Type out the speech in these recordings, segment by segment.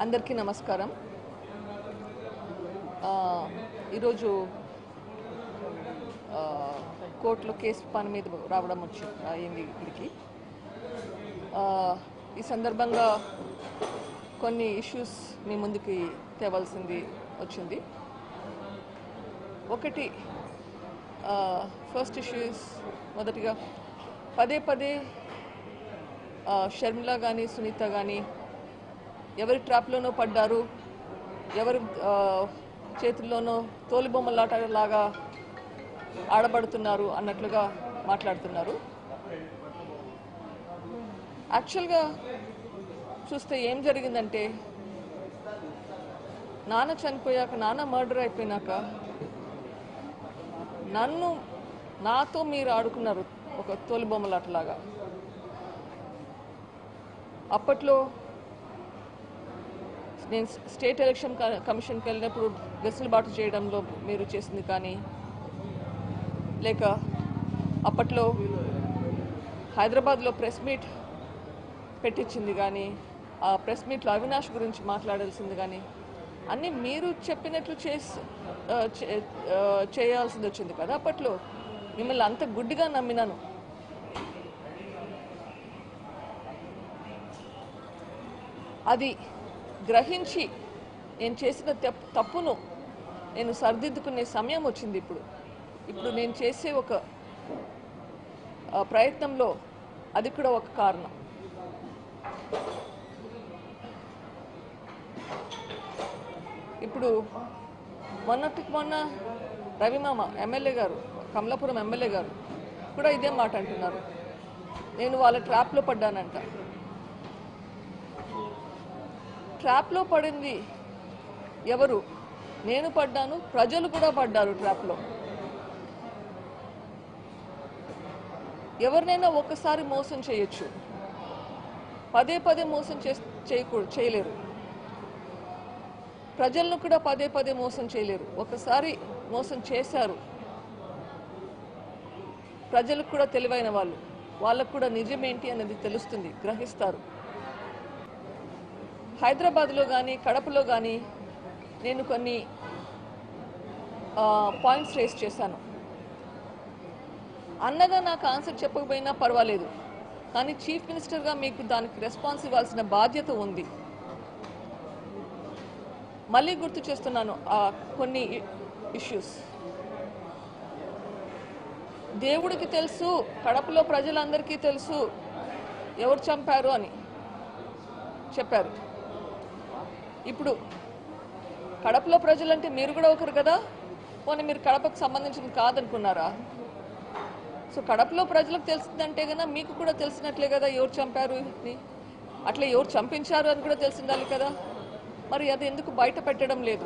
అందరికీ నమస్కారం. ఈరోజు కోర్టులో కేసు పని మీద రావడం అయింది ఇక్కడికి. ఈ సందర్భంగా కొన్ని ఇష్యూస్ మీ ముందుకి తేవాల్సింది వచ్చింది. ఒకటి ఫస్ట్ ఇష్యూస్ మొదటిగా పదే పదే షర్మిల కానీ సునీత కానీ ఎవరి ట్రాప్లోనో పడ్డారు, ఎవరి చేతుల్లోనో తోలుబొమ్మలాటలాగా ఆడబడుతున్నారు అన్నట్లుగా మాట్లాడుతున్నారు. యాక్చువల్గా చూస్తే ఏం జరిగిందంటే, నాన్న చనిపోయాక, నాన్న మర్డర్ అయిపోయినాక నాతో మీరు ఆడుకున్నారు ఒక తోలుబొమ్మలాటలాగా. అప్పట్లో నేను స్టేట్ ఎలక్షన్ కమిషన్కి వెళ్ళినప్పుడు వెసులుబాటు చేయడంలో మీరు చేసింది కానీ, లేక అప్పట్లో హైదరాబాద్లో ప్రెస్ మీట్ పెట్టించింది కానీ, ఆ ప్రెస్ మీట్లో అవినాష్ గురించి మాట్లాడాల్సింది కానీ, అన్నీ మీరు చెప్పినట్లు చేయాల్సింది వచ్చింది కదా. అప్పట్లో మిమ్మల్ని అంత గుడ్డిగా నమ్మినాను. అది గ్రహించి నేను చేసిన తప్పును నేను సరిదిద్దుకునే సమయం వచ్చింది. ఇప్పుడు నేను చేసే ఒక ప్రయత్నంలో అది కూడా ఒక కారణం. ఇప్పుడు మొన్న రవిమామ ఎమ్మెల్యే గారు, కమలాపురం ఎమ్మెల్యే గారు కూడా ఇదే మాట అంటున్నారు, నేను వాళ్ళ ట్రాప్లో పడ్డానంట. ట్రాప్లో పడింది ఎవరు? నేను పడ్డాను, ప్రజలు కూడా పడ్డారు ట్రాప్లో. ఎవరినైనా ఒక్కసారి మోసం చేయొచ్చు, పదే పదే మోసం చేయలేరు. ప్రజలను కూడా పదే పదే మోసం చేయలేరు. ఒకసారి మోసం చేశారు. ప్రజలకు కూడా తెలివైన వాళ్ళకు కూడా నిజమేంటి అనేది తెలుస్తుంది, గ్రహిస్తారు. హైదరాబాద్లో కానీ కడపలో కానీ నేను కొన్ని పాయింట్స్ రేస్ చేశాను. అన్నగా నాకు ఆన్సర్ చెప్పకపోయినా పర్వాలేదు, కానీ చీఫ్ మినిస్టర్గా మీకు దానికి రెస్పాన్స్ ఇవ్వాల్సిన బాధ్యత ఉంది. మళ్ళీ గుర్తు చేస్తున్నాను కొన్ని ఇష్యూస్. దేవుడికి తెలుసు, కడపలో ప్రజలందరికీ తెలుసు ఎవరు చంపారు అని చెప్పారు. ఇప్పుడు కడపలో ప్రజలంటే మీరు కూడా ఒకరు కదా, పోనీ మీరు కడపకు సంబంధించింది కాదనుకున్నారా? సో కడపలో ప్రజలకు తెలిసిందంటే కదా మీకు కూడా తెలిసినట్లే కదా ఎవరు చంపారు అని. అట్లా ఎవరు చంపించారు అని కూడా తెలిసిండాలి కదా. మరి అది ఎందుకు బయట పెట్టడం లేదు?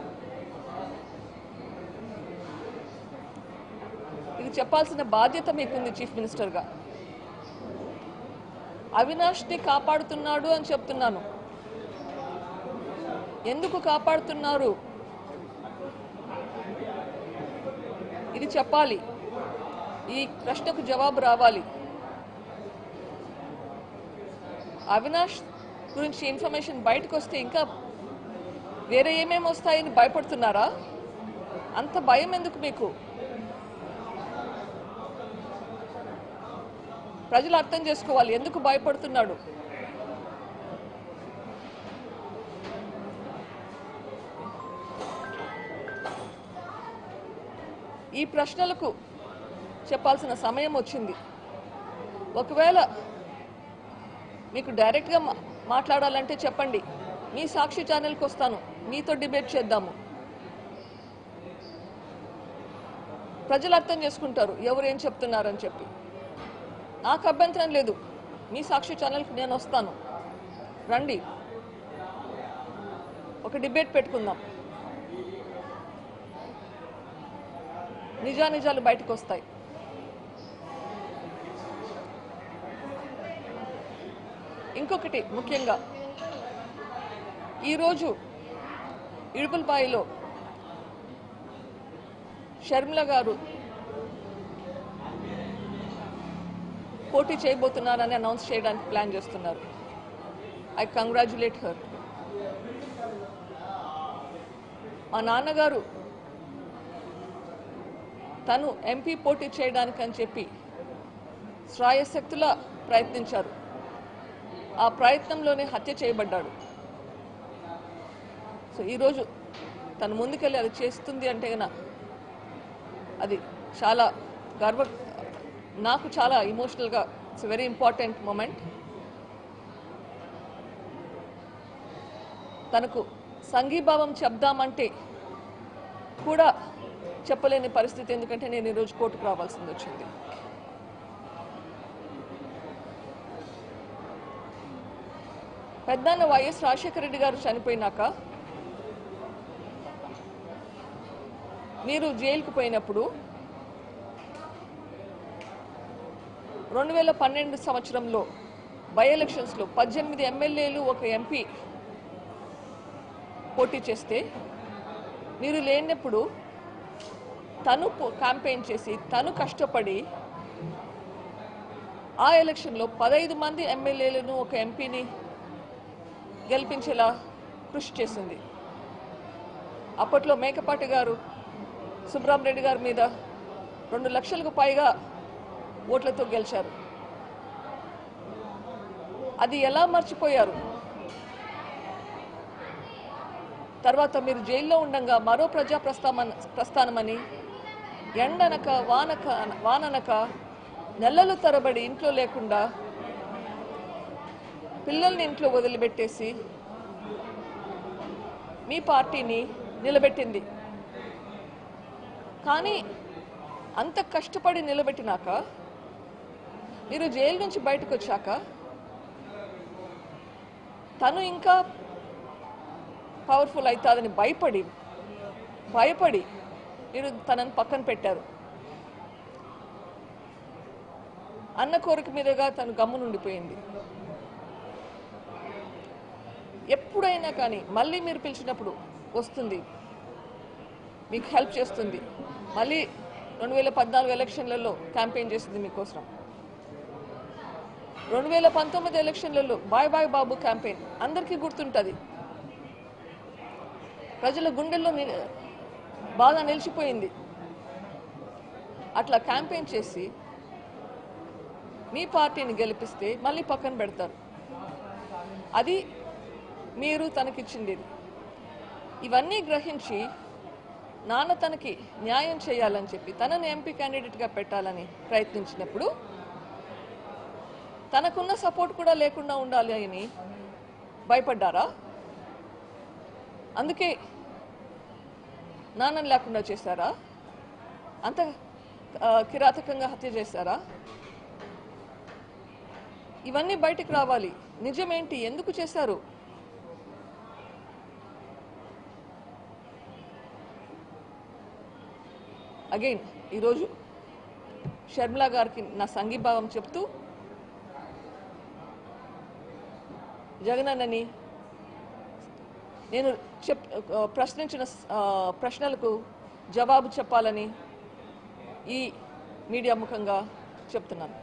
ఇది చెప్పాల్సిన బాధ్యత మీకుంది చీఫ్ మినిస్టర్గా. అవినాష్ని కాపాడుతున్నాడు అని చెప్తున్నాను. ఎందుకు కాపాడుతున్నారు ఇది చెప్పాలి. ఈ ప్రశ్నకు జవాబు రావాలి. అవినాష్ గురించి ఇన్ఫర్మేషన్ బయటకు వస్తే ఇంకా వేరే ఏమేమి వస్తాయని భయపడుతున్నారా? అంత భయం ఎందుకు మీకు? ప్రజలు అర్థం చేసుకోవాలి ఎందుకు భయపడుతున్నాడు. ఈ ప్రశ్నలకు చెప్పాల్సిన సమయం వచ్చింది. ఒకవేళ మీకు డైరెక్ట్గా మాట్లాడాలంటే చెప్పండి, మీ సాక్షి ఛానల్కి వస్తాను, మీతో డిబేట్ చేద్దాము. ప్రజలు అర్థం చేసుకుంటారు ఎవరు ఏం చెప్తున్నారని చెప్పి. నాకు అభ్యంతరం లేదు, మీ సాక్షి ఛానల్కి నేను వస్తాను, రండి, ఒక డిబేట్ పెట్టుకుందాం. నిజానిజాలు బయటకు వస్తాయి. ఇంకొకటి ముఖ్యంగా, ఈరోజు ఇడుపులపాయలో షర్మిల గారు పోటీ చేయబోతున్నారని అనౌన్స్ చేయడానికి ప్లాన్ చేస్తున్నారు. I congratulate her. మా నాన్నగారు తను ఎంపీ పోటీ చేయడానికని చెప్పి శ్రాయశక్తులా ప్రయత్నించారు. ఆ ప్రయత్నంలోనే హత్య చేయబడ్డాడు. సో ఈరోజు తను ముందుకెళ్ళి అది చేస్తుంది అంటే అది చాలా నాకు చాలా ఇమోషనల్గా ఇట్స్ వెరీ ఇంపార్టెంట్ మూమెంట్. తనకు సంఘీభావం చెప్దామంటే కూడా చెప్పలేని పరిస్థితి, ఎందుకంటే నేను ఈరోజు కోర్టుకు రావాల్సింది వచ్చింది. పెద్దన్న వైఎస్ రాజశేఖర రెడ్డి గారు చనిపోయినాక మీరు జైలుకు పోయినప్పుడు 2012 సంవత్సరంలో బై ఎలక్షన్స్లో 18 ఎమ్మెల్యేలు ఒక ఎంపీ పోటీ చేస్తే మీరు లేనప్పుడు తను క్యాంపెయిన్ చేసి తను కష్టపడి ఆ ఎలక్షన్లో 15 మంది ఎమ్మెల్యేలను ఒక ఎంపీని గెలిపించేలా కృషి చేసింది. అప్పట్లో మేకపాటి గారు సుబ్రహ్మరెడ్డి గారి మీద 2 లక్షలకు పైగా ఓట్లతో గెలిచారు. అది ఎలా మర్చిపోయారు? తర్వాత మీరు జైల్లో ఉండగా మరో ప్రజా ప్రస్థానమని ఎండనక వాననక నెలలు తరబడి ఇంట్లో లేకుండా పిల్లల్ని ఇంట్లో వదిలిపెట్టేసి మీ పార్టీని నిలబెట్టింది. కానీ అంత కష్టపడి నిలబెట్టినాక మీరు జైలు నుంచి బయటకు వచ్చాక తను ఇంకా పవర్ఫుల్ అవుతుందని భయపడి మీరు తనని పక్కన పెట్టారు. అన్న కోరిక మీదుగా తను గమ్మునుండిపోయింది. ఎప్పుడైనా కానీ మళ్ళీ మీరు పిలిచినప్పుడు వస్తుంది, మీకు హెల్ప్ చేస్తుంది. మళ్ళీ 2014 ఎలక్షన్లలో క్యాంపెయిన్ చేసింది మీకోసం. 2019 ఎలక్షన్లలో బాయ్ బాయ్ బాబు క్యాంపెయిన్ అందరికీ గుర్తుంటుంది. ప్రజల గుండెల్లో బాగా నిలిచిపోయింది. అట్లా క్యాంపెయిన్ చేసి మీ పార్టీని గెలిపిస్తే మళ్ళీ పక్కన పెడతారు. అది మీరు తనకిచ్చింది. ఇవన్నీ గ్రహించి నాన్న తనకి న్యాయం చేయాలని చెప్పి తనని ఎంపీ క్యాండిడేట్గా పెట్టాలని ప్రయత్నించినప్పుడు తనకున్న సపోర్ట్ కూడా లేకుండా ఉండాలి అని భయపడ్డారా? అందుకే నాన్నని లేకుండా చేశారా? అంత కిరాతకంగా హత్య చేశారా? ఇవన్నీ బయటకు రావాలి. నిజమేంటి, ఎందుకు చేశారు? అగైన్ ఈరోజు షర్మిల గారికి నా సంఘీభావం చెప్తూ జగనన్నని నేను ప్రశ్నించిన ప్రశ్నలకు జవాబు చెప్పాలని ఈ మీడియా ముఖంగా చెప్తున్నాను.